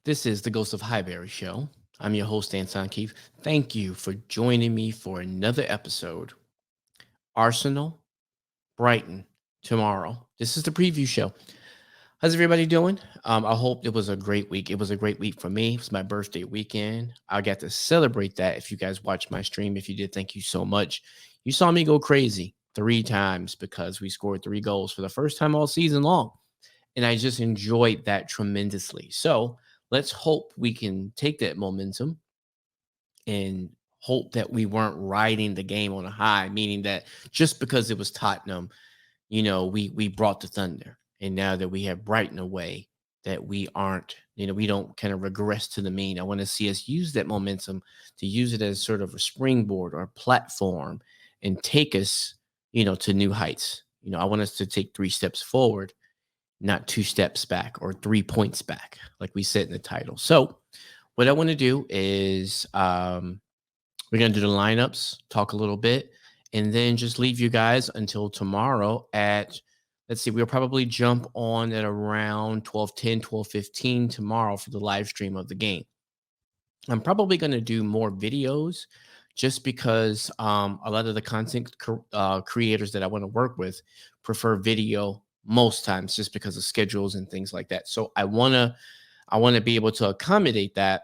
This is the Ghost of Highbury show. I'm your host, Anton Keefe. Thank you for joining me for another episode. Arsenal, Brighton, tomorrow. This is the preview show. How's everybody doing? I hope it was a great week. It was a great week for me. It was my birthday weekend. I got to celebrate that. If you guys watched my stream, if you did, thank you so much. You saw me go crazy 3 times because we scored 3 goals for the first time all season long. And I just enjoyed that tremendously. So let's hope we can take that momentum and hope that we weren't riding the game on a high, meaning that just because it was Tottenham, we brought the thunder. And now that we have Brighton away, that we aren't, we don't kind of regress to the mean. I want to see us use that momentum to use it as sort of a springboard or a platform and take us, to new heights. I want us to take 3 steps forward, not 2 steps back or 3 points back, like we said in the title. So, what I want to do is we're going to do the lineups, talk a little bit, and then just leave you guys until tomorrow at, let's see, we'll probably jump on at around 12:10, 12:15 tomorrow for the live stream of the game. I'm probably going to do more videos just because a lot of the content creators that I want to work with prefer video most times just because of schedules and things like that. So I want to be able to accommodate that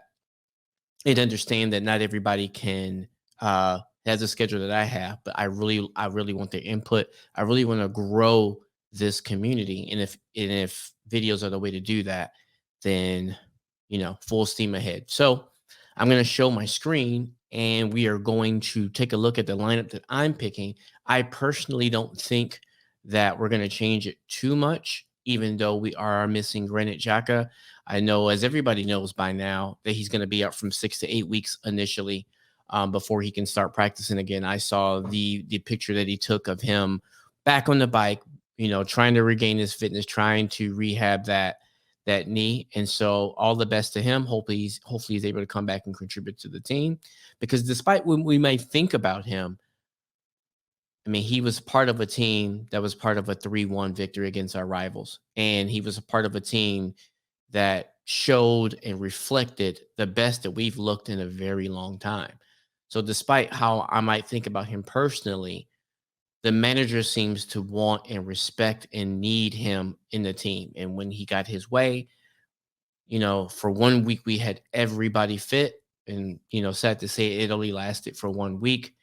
and understand that not everybody can has a schedule that I have, but I really want their input. I really want to grow this community. And if videos are the way to do that, then full steam ahead. So I'm going to show my screen and we are going to take a look at the lineup that I'm picking. I personally don't think that we're going to change it too much, even though we are missing Granit Xhaka. I know, as everybody knows by now, that he's going to be out from 6 to 8 weeks initially before he can start practicing again. I saw the picture that he took of him back on the bike, trying to regain his fitness, trying to rehab that knee. And so all the best to him. Hopefully he's able to come back and contribute to the team. Because despite what we may think about him, I mean, he was part of a team that was part of a 3-1 victory against our rivals. And he was a part of a team that showed and reflected the best that we've looked in a very long time. So despite how I might think about him personally, the manager seems to want and respect and need him in the team. And when he got his way, for 1 week we had everybody fit. And, sad to say it only lasted for 1 week.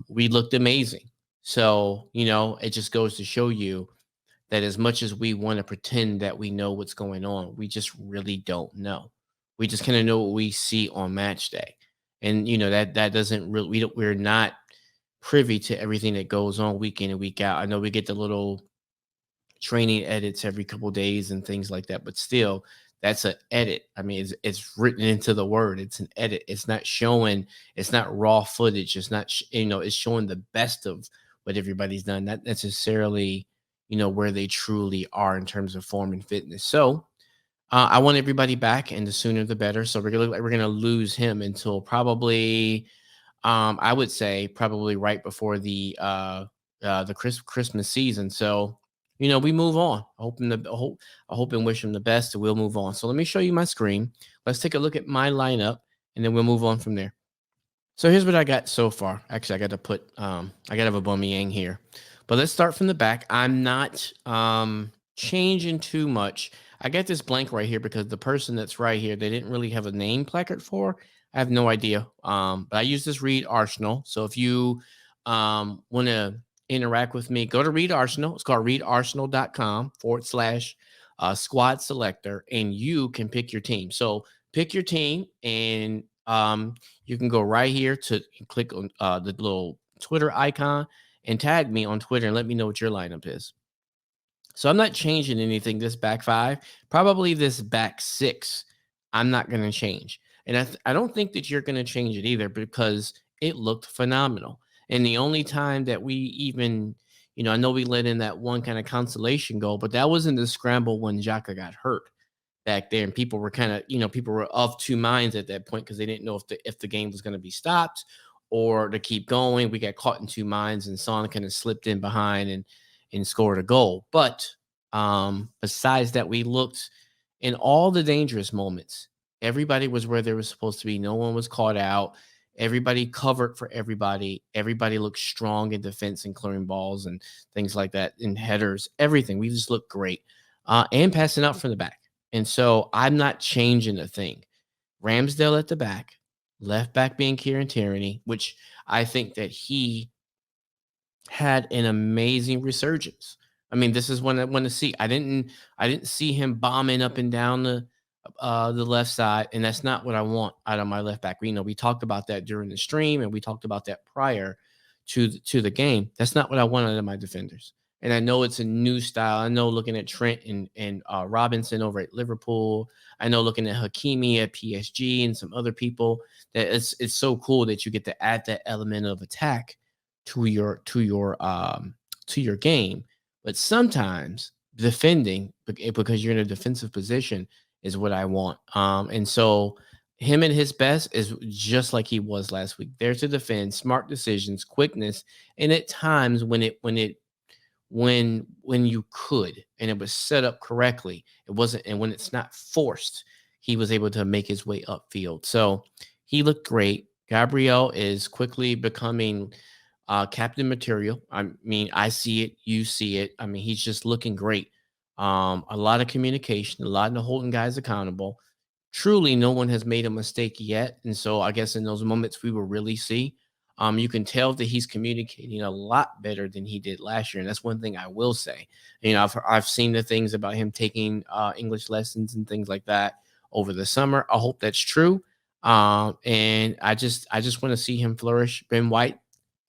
We looked amazing. So, it just goes to show you that as much as we want to pretend that we know what's going on, we just really don't know. We just kind of know what we see on match day. And that doesn't really we're not privy to everything that goes on week in and week out. I know we get the little training edits every couple days and things like that, but still that's an edit. I mean, it's written into the word. It's an edit. It's not showing, it's not raw footage. It's not it's showing the best of what everybody's done, not necessarily where they truly are in terms of form and fitness. So I want everybody back, and the sooner the better. So we're gonna lose him until probably I would say probably right before the Christmas season. So we move on. I hope and wish him the best, and we'll move on. So let me show you my screen. Let's take a look at my lineup, and then we'll move on from there. So here's what I got so far. Actually, I got to have a Aubameyang here. But let's start from the back. I'm not changing too much. I got this blank right here because the person that's right here, they didn't really have a name placard for. I have no idea. But I use this Read Arsenal. So if you want to interact with me, go to Read Arsenal. It's called readarsenal.com/, squad selector, and you can pick your team. So pick your team, and you can go right here to click on the little Twitter icon and tag me on Twitter and let me know what your lineup is. So I'm not changing anything this back five. Probably this back six, I'm not going to change. And I don't think that you're going to change it either because it looked phenomenal. And the only time that we even, I know we let in that one kind of consolation goal, but that was in the scramble when Xhaka got hurt back there, and people were kind of, people were of two minds at that point because they didn't know if the game was going to be stopped or to keep going. We got caught in two minds, and Son kind of slipped in behind and scored a goal. But besides that, we looked In all the dangerous moments, everybody was where they were supposed to be. No one was caught out. Everybody covered for everybody. Everybody looked strong in defense and clearing balls and things like that, in headers, everything. We just looked great, and passing out from the back. And so I'm not changing a thing. Ramsdale at the back, left back being Kieran Tierney, which I think that he had an amazing resurgence. I mean, this is what I want to see. I didn't see him bombing up and down the left side, and that's not what I want out of my left back. We talked about that during the stream, and we talked about that prior to the game. That's not what I want out of my defenders. And I know it's a new style. I know looking at Trent and Robinson over at Liverpool. I know looking at Hakimi at PSG and some other people, that it's so cool that you get to add that element of attack to your game. But sometimes defending, because you're in a defensive position, is what I want. And so him at his best is just like he was last week. There to defend, smart decisions, quickness, and at times when you could, and it was set up correctly, it wasn't, and when it's not forced, he was able to make his way upfield. So he looked great. Gabriel is quickly becoming captain material. I mean, I see it, you see it. I mean, he's just looking great. A lot of communication, a lot of holding guys accountable. Truly, no one has made a mistake yet, and so I guess in those moments we will really see. You can tell that he's communicating a lot better than he did last year, and that's one thing I will say. I've seen the things about him taking English lessons and things like that over the summer. I hope that's true, and I just want to see him flourish. Ben White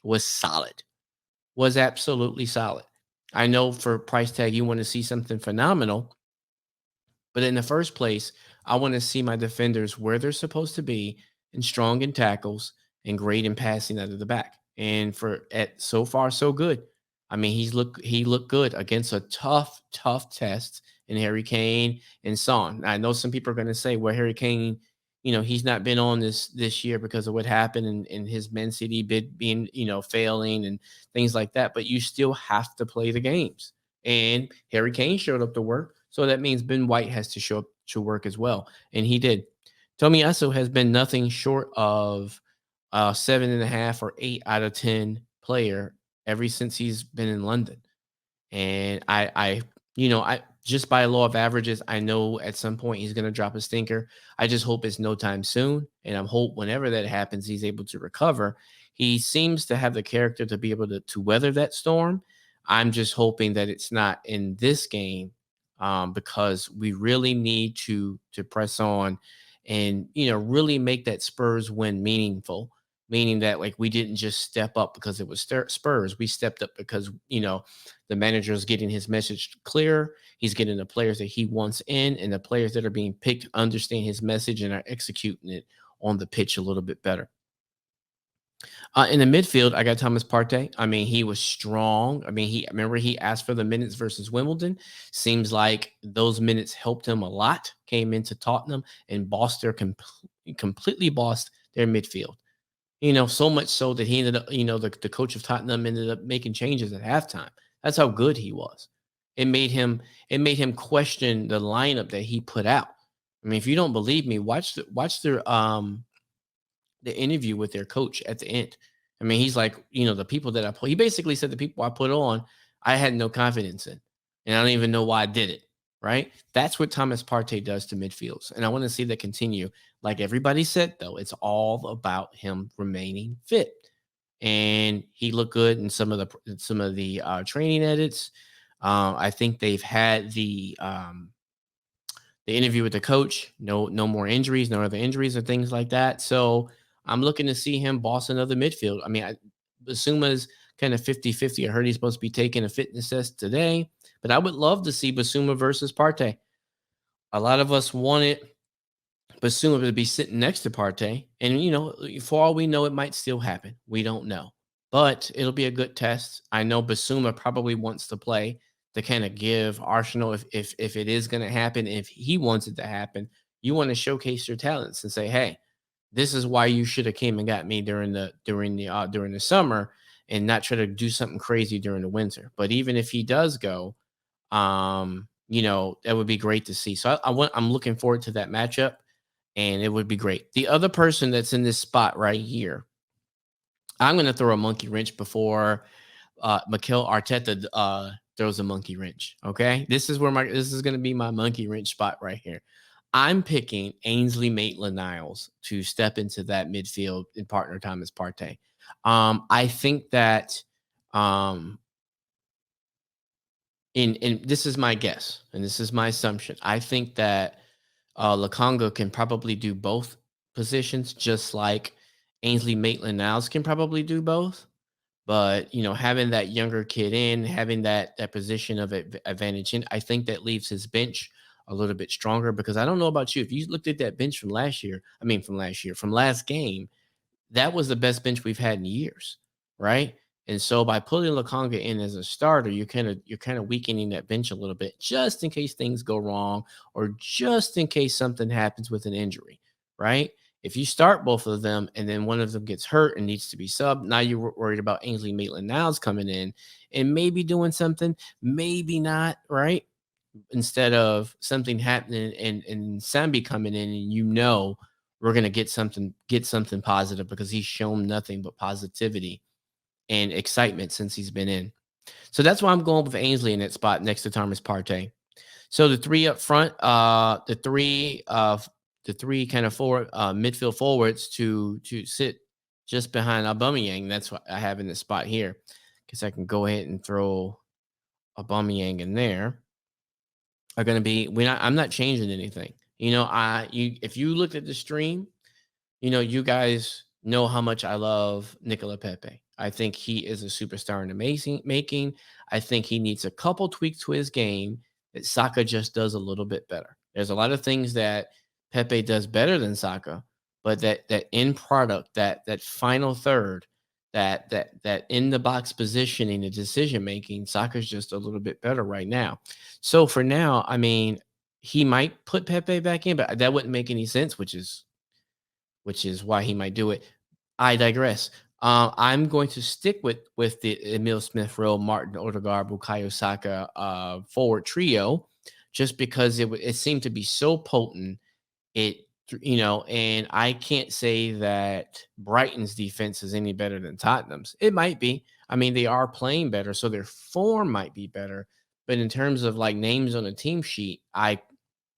was solid, was absolutely solid. I know for price tag you want to see something phenomenal, but in the first place, I want to see my defenders where they're supposed to be, and strong in tackles and great in passing out of the back. And for at so far so good. I mean, he looked good against a tough test in Harry Kane and Son. I know some people are going to say, well, Harry Kane, he's not been on this year because of what happened in his Man City bid being, failing and things like that. But you still have to play the games. And Harry Kane showed up to work. So that means Ben White has to show up to work as well. And he did. Tomiyasu has been nothing short of 7.5 or 8 out of 10 player ever since he's been in London. And I just by law of averages, I know at some point he's going to drop a stinker. I just hope it's no time soon. And I hope whenever that happens, he's able to recover. He seems to have the character to be able to weather that storm. I'm just hoping that it's not in this game, because we really need to press on and really make that Spurs win meaningful. Meaning that, like, we didn't just step up because it was Spurs. We stepped up because the manager is getting his message clear. He's getting the players that he wants in, and the players that are being picked understand his message and are executing it on the pitch a little bit better. In the midfield, I got Thomas Partey. I mean, he was strong. I mean, he asked for the minutes versus Wimbledon. Seems like those minutes helped him a lot. Came into Tottenham and completely bossed their midfield. So much so that he ended up, the coach of Tottenham ended up making changes at halftime. That's how good he was. It made him question the lineup that he put out. I mean, if you don't believe me, watch the interview with their coach at the end. I mean, he's like, the people that I put, he basically said the people I put on, I had no confidence in. And I don't even know why I did it. Right. That's what Thomas Partey does to midfields. And I want to see that continue. Like everybody said, though, it's all about him remaining fit. And he looked good in some of the training edits. I think they've had the interview with the coach. No more injuries, no other injuries or things like that. So I'm looking to see him boss another midfield. I mean, Basuma's kind of 50-50. I heard he's supposed to be taking a fitness test today, but I would love to see Basuma versus Partey. A lot of us wanted Basuma to be sitting next to Partey, and for all we know, it might still happen. We don't know, but it'll be a good test. I know Basuma probably wants to play to kind of give Arsenal, if it is going to happen, if he wants it to happen, you want to showcase your talents and say, hey, this is why you should have came and got me during the summer, and not try to do something crazy during the winter. But even if he does go, that would be great to see. So I'm looking forward to that matchup, and it would be great. The other person that's in this spot right here, I'm going to throw a monkey wrench before Mikel Arteta throws a monkey wrench. Okay, this is going to be my monkey wrench spot right here. I'm picking Ainsley Maitland-Niles to step into that midfield and partner Thomas Partey. I think that um, and this is my guess, and this is my assumption. I think that Lukonga can probably do both positions, just like Ainsley Maitland-Niles can probably do both. But having that younger kid in, having that position of advantage in, I think that leaves his bench a little bit stronger. Because I don't know about you, if you looked at that bench from last game, that was the best bench we've had in years, right? And so by putting Lukonga in as a starter, you're kind of weakening that bench a little bit, just in case things go wrong, or just in case something happens with an injury, right? If you start both of them and then one of them gets hurt and needs to be subbed, now you're worried about Ainsley Maitland-Niles coming in and maybe doing something, maybe not, right? Instead of something happening and Sambi coming in, and we're gonna get something positive, because he's shown nothing but positivity and excitement since he's been in. So that's why I'm going with Ainsley in that spot next to Thomas Partey. So the three up front, the three kind of forward midfield forwards to sit just behind Aubameyang. That's what I have in this spot here, because I can go ahead and throw Aubameyang in there. Are going to be I'm not changing anything. If you looked at the stream, you guys know how much I love Nicola Pepe. I think he is a superstar in amazing making. I think he needs a couple tweaks to his game that Saka just does a little bit better. There's a lot of things that Pepe does better than Saka, but that end product, that final third, that in the box positioning, the decision making, Saka's just a little bit better right now. So for now, I mean, he might put Pepe back in, but that wouldn't make any sense, which is why he might do it. I digress. I'm going to stick with the Emil Smith Rowe, Martin Odegaard, Bukayo Saka forward trio, just because it seemed to be so potent. And I can't say that Brighton's defense is any better than Tottenham's. It might be. I mean, they are playing better, so their form might be better. But in terms of like names on a team sheet, I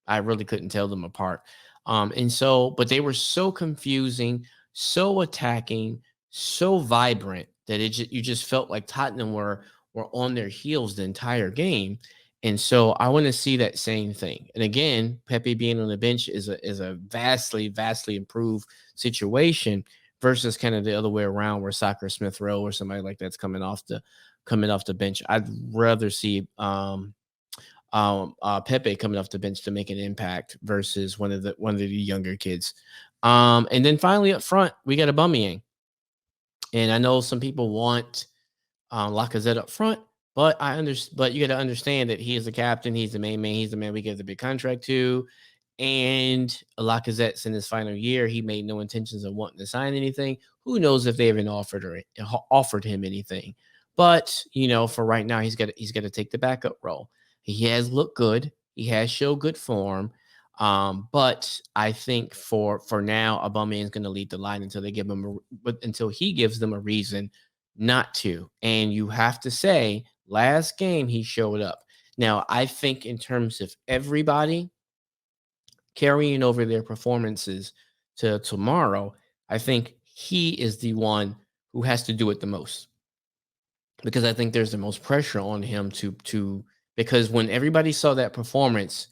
really couldn't tell them apart. But they were so confusing, so attacking, so vibrant that you just felt like Tottenham were on their heels the entire game. And so I want to see that same thing. And again, Pepe being on the bench is a vastly, vastly improved situation versus kind of the other way around, where Saka, Smith Rowe, or somebody like that's coming off the bench. I'd rather see Pepe coming off the bench to make an impact versus one of the younger kids. And then finally up front, we got Aubameyang. And I know some people want Lacazette up front, but but you got to understand that he is the captain, he's the main man, he's the man we give the big contract to. And Lacazette's in his final year. He made no intentions of wanting to sign anything. Who knows if they even offered him anything? But for right now, he's got to take the backup role. He has looked good. He has showed good form. But I think for now, Aubameyang is going to lead the line until until he gives them a reason not to. And you have to say, last game he showed up. Now, I think in terms of everybody carrying over their performances to tomorrow, I think he is the one who has to do it the most, because I think there's the most pressure on him because when everybody saw that performance,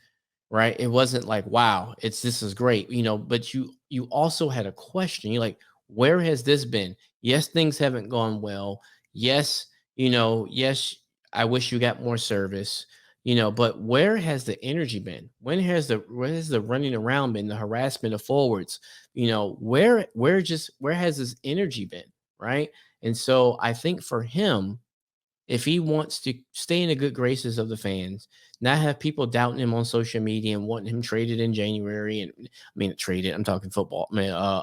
right, it wasn't like, wow, this is great, but you also had a question. You're like, where has this been? Yes, things haven't gone well. Yes, yes, I wish you got more service, but where has the energy been? Where has the running around been, the harassment of forwards? Where has this energy been, right? And so I think for him, if he wants to stay in the good graces of the fans, not have people doubting him on social media and wanting him traded in January, and I mean traded, I'm talking football,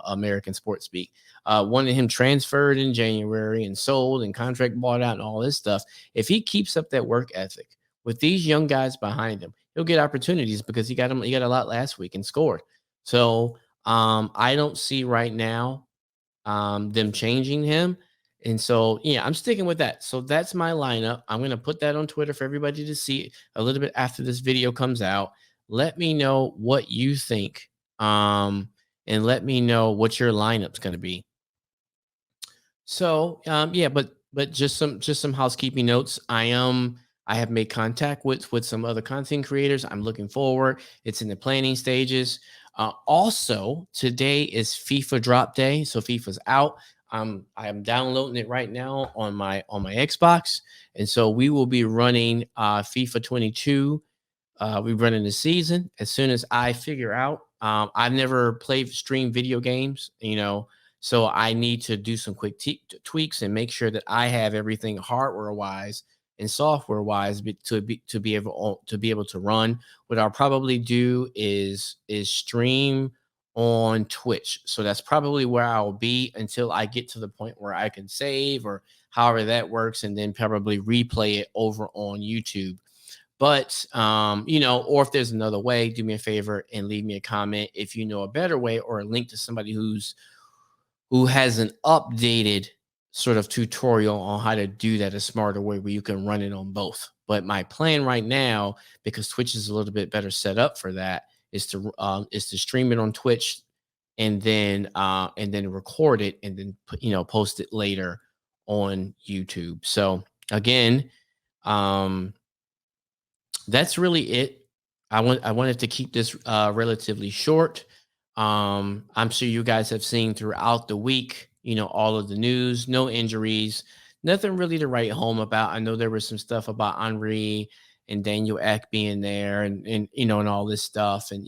American sports speak, wanting him transferred in January and sold and contract bought out and all this stuff. If he keeps up that work ethic with these young guys behind him, he'll get opportunities because he got a lot last week and scored. So I don't see right now them changing him. And so, yeah, I'm sticking with that. So that's my lineup. I'm going to put that on Twitter for everybody to see a little bit after this video comes out. Let me know what you think. And let me know what your lineup's going to be. So, yeah, but just some housekeeping notes. I have made contact with some other content creators. I'm looking forward. It's in the planning stages. Also, today is FIFA drop day, so FIFA's out. I am downloading it right now on my Xbox, and so we will be running FIFA 22. We run in the season as soon as I figure out. I've never played stream video games, so I need to do some quick tweaks and make sure that I have everything hardware wise and software wise to be able to run. What I'll probably do is stream on Twitch. So that's probably where I'll be until I get to the point where I can save or however that works, and then probably replay it over on YouTube. But or if there's another way, do me a favor and leave me a comment if you know a better way or a link to somebody who has an updated sort of tutorial on how to do that a smarter way where you can run it on both. But my plan right now, because Twitch is a little bit better set up for that, is to stream it on Twitch and then record it and then post it later on YouTube. So again, that's really it. I wanted to keep this relatively short. I'm sure you guys have seen throughout the week, all of the news, no injuries, nothing really to write home about. I know there was some stuff about Henry and Daniel Ek being there and all this stuff. And,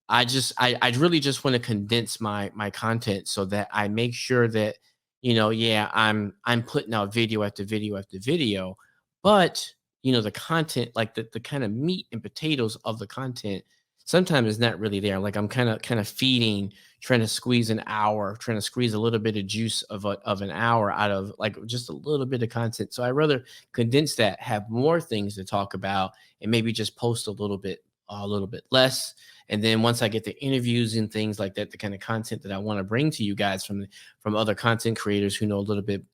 I really just want to condense my content so that I make sure that, yeah, I'm putting out video after video after video, but the content, like the kind of meat and potatoes of the content sometimes is not really there. Like I'm kind of feeding, trying to squeeze an hour, trying to squeeze a little bit of juice of an hour out of like just a little bit of content. So I rather condense that, have more things to talk about, and maybe just post a little bit less. And then once I get the interviews and things like that, the kind of content that I want to bring to you guys from other content creators who know a little bit,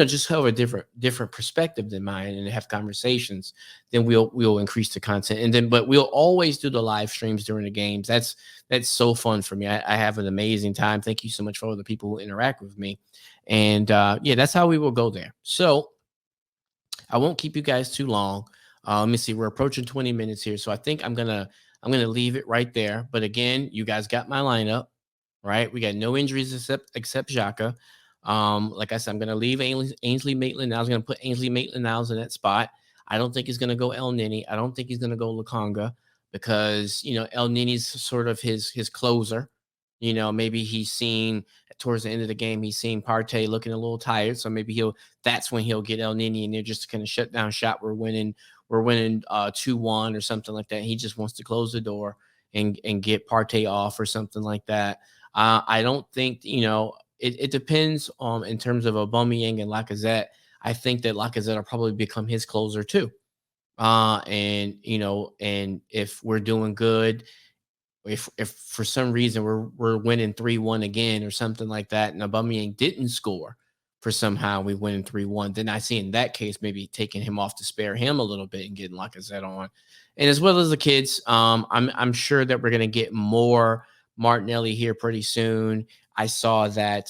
just have a different perspective than mine and have conversations, then we'll increase the content. And then, but we'll always do the live streams during the games. That's so fun for me. I have an amazing time. Thank you so much for all the people who interact with me. And yeah, that's how we will go there. So I won't keep you guys too long. Let me see. We're approaching 20 minutes here, so I think I'm gonna leave it right there. But again, you guys got my lineup, right? We got no injuries except Xhaka. Like I said, I'm gonna leave Ainsley Maitland. I was gonna put Ainsley Maitland-Niles in that spot. I don't think he's gonna go El Nini. I don't think he's gonna go Lukonga because El Nini's sort of his closer. Maybe he's seen towards the end of the game, he's seen Partey looking a little tired, so maybe that's when he'll get El Nini and they're just kind of shut down shop. We're winning 2-1 or something like that. He just wants to close the door and get Partey off or something like that. I don't think, it depends on in terms of Aubameyang and Lacazette. I think that Lacazette will probably become his closer too. And if we're doing good, if for some reason we're winning 3-1 again or something like that, and Aubameyang didn't score for somehow we winning 3-1, then I see in that case maybe taking him off to spare him a little bit and getting Lacazette on. And as well as the kids, I'm sure that we're gonna get more Martinelli here pretty soon. I saw that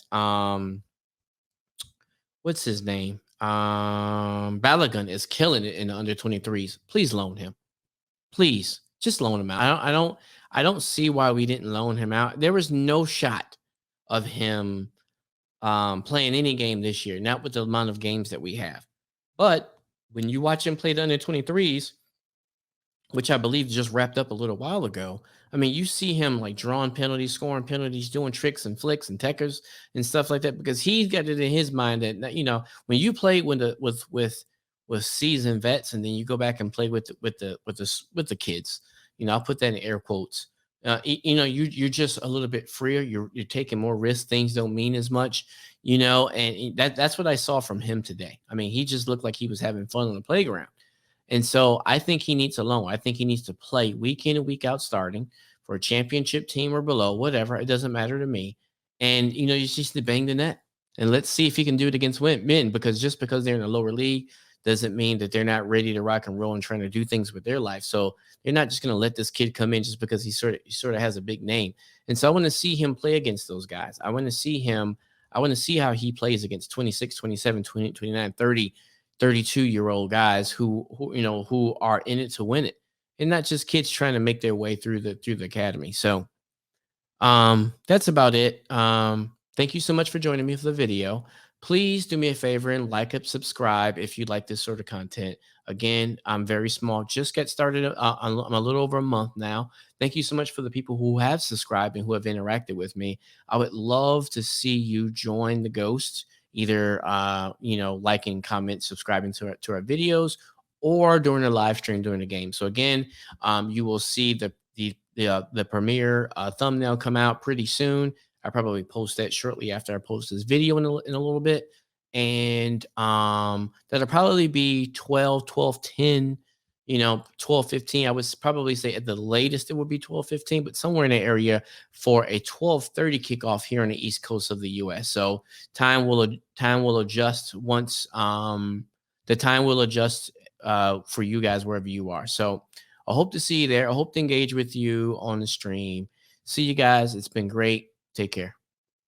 what's his name? Balogun is killing it in the under 23s. Please loan him. Please just loan him out. I don't see why we didn't loan him out. There was no shot of him playing any game this year, not with the amount of games that we have. But when you watch him play the under 23s, which I believe just wrapped up a little while ago. I mean, you see him like drawing penalties, scoring penalties, doing tricks and flicks and techers and stuff like that because he's got it in his mind that when you play with seasoned vets and then you go back and play with the kids, I'll put that in air quotes. You're just a little bit freer. You're taking more risks. Things don't mean as much, and that's what I saw from him today. I mean, he just looked like he was having fun on the playground. And so I think he needs a loan. I think he needs to play week in and week out starting for a championship team or below, whatever. It doesn't matter to me. And, you just need to bang the net. And let's see if he can do it against men, because just because they're in a lower league doesn't mean that they're not ready to rock and roll and trying to do things with their life. So they're not just going to let this kid come in just because he sort of has a big name. And so I want to see him play against those guys. I want to see how he plays against 26, 27, 20, 29, 30, 32-year-old guys who are in it to win it, and not just kids trying to make their way through the academy. So that's about it. Thank you so much for joining me for the video. Please do me a favor and like and subscribe if you like this sort of content. Again, I'm very small, just get started. I'm a little over a month now. Thank you so much for the people who have subscribed and who have interacted with me. I would love to see you join the Ghost, either liking, comment, subscribing to our videos, or during a live stream during the game. So again, you will see the premiere thumbnail come out pretty soon. I probably post that shortly after I post this video in a little bit. And that'll probably be 12:10, 12:15. I would probably say at the latest it would be 12:15, but somewhere in the area for a 12:30 kickoff here on the East Coast of the US. So time will adjust once the time will adjust for you guys wherever you are. So I hope to see you there. I hope to engage with you on the stream. See you guys. It's been great. Take care.